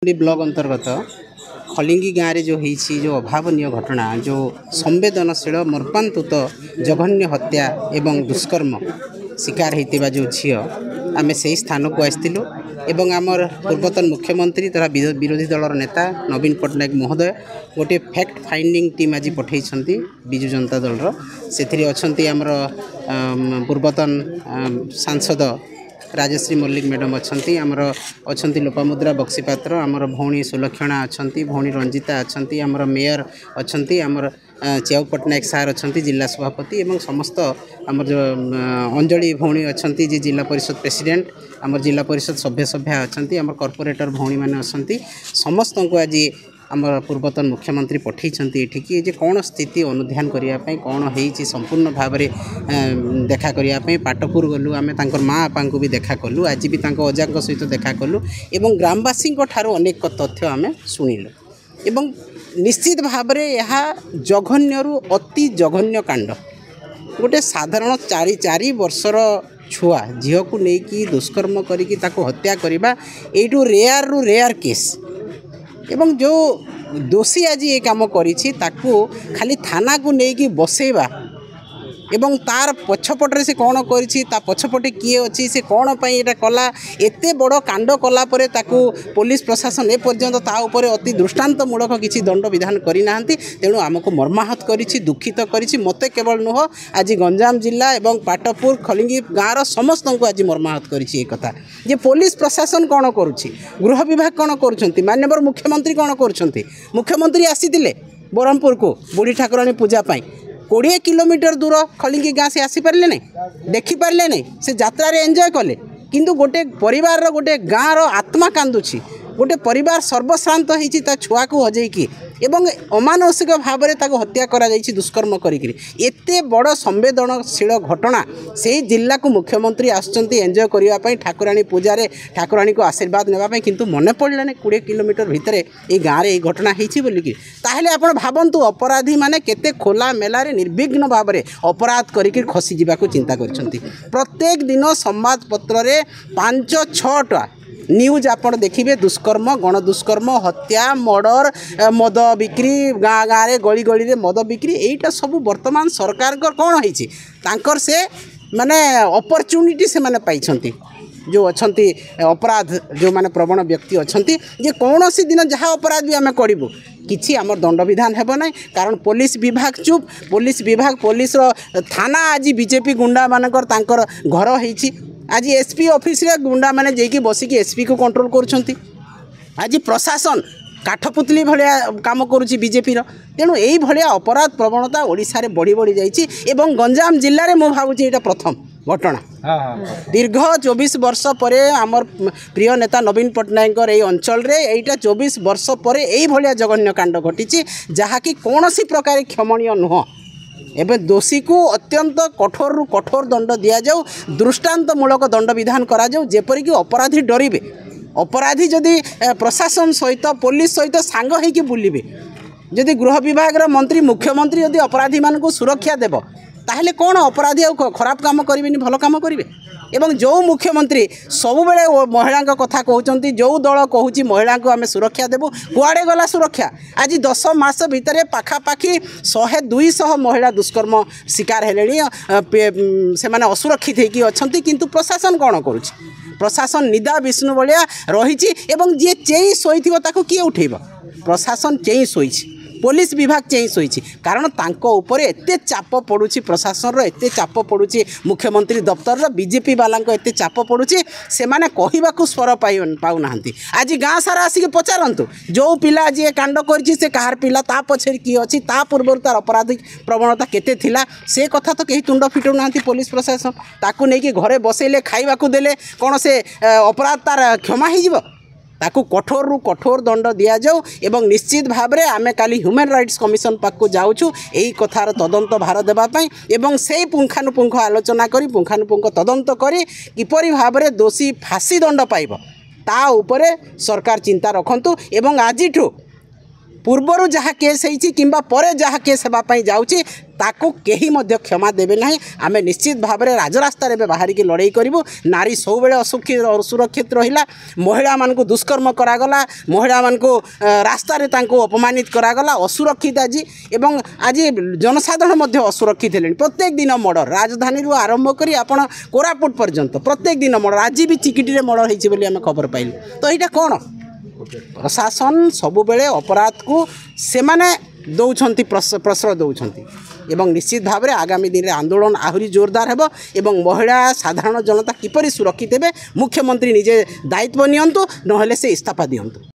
Block अंतर्गत खलिंगी गाँव में जो होती जो अभावन घटना जो संवेदनशील मर्मान्तुत जघन्य हत्या एवं दुष्कर्म शिकार होता जो झी आम से स्थान को आसलु एवं आमर पूर्वतन मुख्यमंत्री तथा विरोधी दलर नेता नवीन पट्टनायक महोदय गोटे फैक्ट फाइंडिंग टीम आज पठे विजु जनता दल से अच्छा पूर्वतन सांसद राजश्री मल्लिक मैडम अच्छा आमर अच्छा लोपामुद्रा बक्सीपात्र आमर भौणी सुलक्षणा अच्छा भौणी रंजिता अच्छा आमर मेयर अच्छा आमर च्याऊ पट्टनायक सार अच्छा जिला सभापति एवं समस्त आमर जो अंजलि भौणी अच्छा जी जिला परिषद प्रेसिडेंट आमर जिला परिषद सभ्य अच्छा आमर कॉर्पोरेटर भौणी मैंने अच्छा समस्त को आज आमर पूर्वतन मुख्यमंत्री पठे ये कौन स्थिति अनुधान करने कौन हो संपूर्ण भाव में देखा करने पाटपुर गलु आम माँ बापा को भी देखा कलु आज भी अजा सहित देखा कलु एवं ग्रामवासी अनेक तथ्य आम शुणिलु एवं निश्चित भाव में यह जघन्यरू अति जघन्य कांड गोटे साधारण चारि वर्षर छुआ झील को लेकिन दुष्कर्म करी हत्या करवा यू रेयर रु रेयर केस एवं जो दोषी आज ये काम करिछि ताकू खाली थाना को लेकिन बसेवा एवं तार पछपटे से कौन करिछि ता पछपटे किए अच्छी से कौन पाई एटा कला एते बड़ कांड कला परे ताकू पुलिस प्रशासन ए पर्यंत ता ऊपर अति दृष्टांतमूलक किसी दंड विधान करि नाहंती तेणु आमको मर्माहत करिछि दुखित करिछि मते केवल नुह आज गंजाम जिला एवं पाटपुर खलिंगी गाँव समस्त को आज मर्माहत करिछि ए कथा जे पुलिस प्रशासन कौन करुछि गृह विभाग कौन करुछंती माननीय मुख्यमंत्री कौन करुछंती मुख्यमंत्री आसीथिले बरहमपुर को बुढ़ी ठाकुराणी पूजा पाई 20 किलोमीटर दूर खलिंगी गाँ से आसीपारे नहीं देखिपारे नहीं से यात्रा एंजॉय कले किंतु गोटे परिवार गोटे गाँव आत्मा कांदुछि गोटे परिवार सर्वश्रांत होती छुआ को हजेकी एवं अमानसिक भाव में हत्या करा जाइछि दुष्कर्म करिकरी एते बड़ संवेदनशील घटना से जिला को मुख्यमंत्री आसुचंती एंजॉय करने ठाकुराणी पूजारे ठाकुराणी को आशीर्वाद नेबापी किंतु मन पड़लानी 20 किलोमीटर भितर ये गाँव में ये घटना होती बोलिकी ताहले आपण भावंतु अपराधी माने केते खोला मेलारे निर्विघ्न भाव में अपराध करिकरी खसी जावाक चिंता करछंती प्रत्येक दिन संवाद पत्र रे 5-6टा न्यूज आपड़ देखिए दुष्कर्म गण दुष्कर्म हत्या मर्डर मद बिक्री गाँ गाँव गली गली रे मद बिक्री यहीटा सब वर्तमान सरकार कौन होकर से माने अपॉर्चुनिटी से माने पाइछंती जो अच्छा अपराध जो माने प्रवण व्यक्ति अच्छा जे कौन सी दिन जहाँ अपराध भी आम करूँ किसी आम दंड विधान हेब ना कारण पुलिस विभाग चुप पुलिस विभाग पुलिस थाना आज बीजेपी गुंडा मानकर तांकर घर होइछि आज एसपी ऑफिस रे गुंडा माने जेकी बसिकी एसपी को कंट्रोल करुछंती आज प्रशासन काठपुतली भाया काम करुच्ची बीजेपी तेणु यही भाया अपराध प्रवणता ओडिशा रे बढ़ी बढ़ी जाइछि एवं गंजाम जिले में मुझे भावुछि एटा प्रथम घटना दीर्घ 24 वर्ष पर आमर प्रिय नेता नवीन पट्टनायक अंचल रे एटा 24 वर्ष पर यही भाया जघन्य कांड घटी जहाँकि कौन सी प्रकार क्षमणीय नुह एवं दोषी को अत्यंत कठोर रु कठोर दंड दि जाऊ दृष्टांतमूलक दंड विधान करा जाऊ जेपरिक अपराधी डरिबे अपराधी जदि प्रशासन सहित पुलिस सहित सांग होइकी बुलिबे जदि गृह विभाग मंत्री मुख्यमंत्री यदि अपराधी मान को सुरक्षा देव ताहले कौन अपराधी खराब काम करेंगे भल काम करेंगे एवं जो मुख्यमंत्री सबु बेले महिला कथा कहते जो दल कहूँ महिला को आम सुरक्षा देवु कुआड़े गला सुरक्षा आज 10 मास भितर पाखापाखि 100-200 महिला दुष्कर्म शिकार हेले से माने असुरक्षित होगी अच्छा किंतु प्रशासन कौन करुच्ची प्रशासन निदा विष्णु भाया रही जी चेई शोई किए उठेब प्रशासन चेई शोई पुलिस विभाग चेई शोई कारण तांको ऊपर एते चाप पड़ुछि प्रशासन एते चाप पड़ुछि मुख्यमंत्री दफ्तर बीजेपी वाला एते चाप पड़ुछि से माने कहिबाकू स्वर पाउना आज गाँ सारा आसिक पचारंतु जो पिला आज ये कांड करिछि से कहार पिला ता पछे किए अछि ता पूर्व तार अपराधिक प्रवणता केते थिला से कथा तो कहीं तुंड फिटौ नांती पुलिस प्रशासन ताकू नहीं घरे बसैले खाइबाकू देले कौन से अपराध तार क्षमा हो जिवो ताकू कठोर रु कठोर दंड दि जाऊ एवं निश्चित भाव में आम काली ह्यूमन राइट्स कमिशन पाक जाऊँ यही कथार तदंत भार देवाई एवं से पुंखानुपुंख आलोचना करी पुंखानुपुंख तदंत करी किपरि भाव में दोषी फांसी दंड पाइब ता उपरे सरकार चिंता रखंतु एवं आजिठु पूर्वर जहाँ केस होती किंबा परे जहाँ केस होगापाई जाऊँगी ताको केही मध्य क्षमा देवे ना आम निश्चित भाव में राजरास्त बाहर की लड़ाई करूँ नारी सब असुरक्षित रहा महिला मानक दुष्कर्म करागला महिला मानक रास्त अपमानित करागला असुरक्षित आज एवं आज जनसाधारण असुरक्षित है प्रत्येक दिन मर्डर राजधानी आरंभ कर आपण कोरापुट पर्यंत प्रत्येक दिन मर्डर आज भी चिकिटी मर्डर होती आम खबर पाइल तो यहाँ कौन प्रशासन सबुबले अपराध को से माने दौरान प्रश्रय दौरान एवं निश्चित भाव में आगामी दिन में आंदोलन आहरी जोरदार हेबो एवं महिला साधारण जनता किपरि सुरक्षित हेबे मुख्यमंत्री निजे दायित्व नियंतु नहेले से इस्तीफा दियंतु।